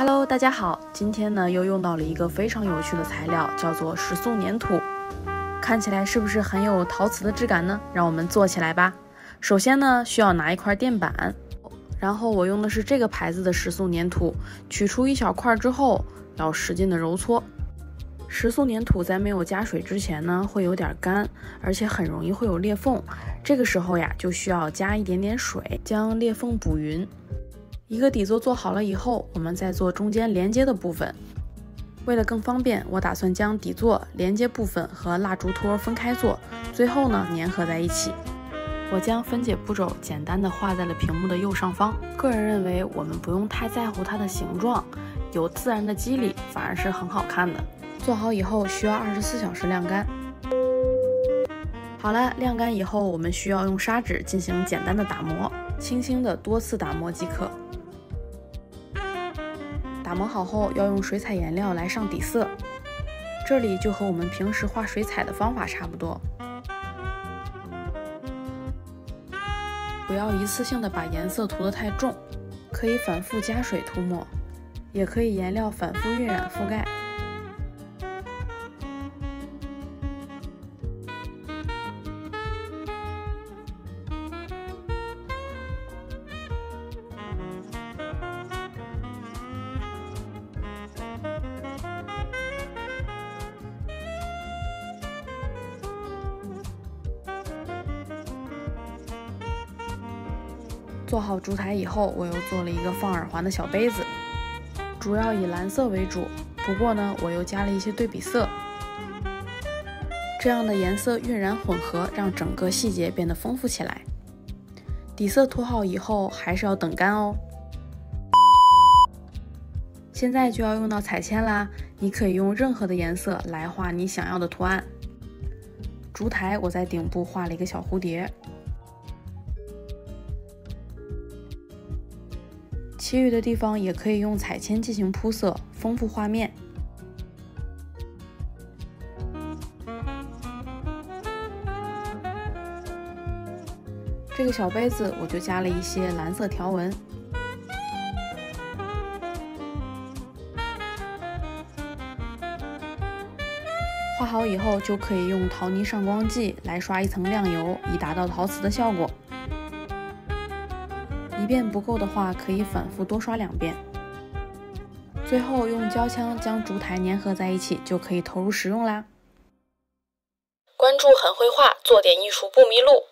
Hello， 大家好，今天呢又用到了一个非常有趣的材料，叫做石塑粘土。看起来是不是很有陶瓷的质感呢？让我们做起来吧。首先呢，需要拿一块垫板，然后我用的是这个牌子的石塑粘土，取出一小块之后，要使劲的揉搓。石塑粘土在没有加水之前呢，会有点干，而且很容易会有裂缝。这个时候呀，就需要加一点点水，将裂缝补匀。一个底座做好了以后，我们再做中间连接的部分。为了更方便，我打算将底座、连接部分和蜡烛托分开做，最后呢粘合在一起。我将分解步骤简单的画在了屏幕的右上方。个人认为，我们不用太在乎它的形状，有自然的肌理反而是很好看的。做好以后需要24小时晾干。好了，晾干以后，我们需要用砂纸进行简单的打磨，轻轻的多次打磨即可。打磨好后，要用水彩颜料来上底色，这里就和我们平时画水彩的方法差不多。不要一次性的把颜色涂得太重，可以反复加水涂抹，也可以颜料反复晕染覆盖。做好烛台以后，我又做了一个放耳环的小杯子，主要以蓝色为主，不过呢，我又加了一些对比色，这样的颜色晕染混合，让整个细节变得丰富起来。底色涂好以后，还是要等干哦。现在就要用到彩铅啦，你可以用任何的颜色来画你想要的图案。烛台我在顶部画了一个小蝴蝶，其余的地方也可以用彩铅进行铺色，丰富画面。这个小杯子我就加了一些蓝色条纹。画好以后，就可以用陶泥上光剂来刷一层亮油，以达到陶瓷的效果。一遍不够的话，可以反复多刷2遍。最后用胶枪将烛台粘合在一起，就可以投入使用啦。关注很绘画，做点艺术不迷路。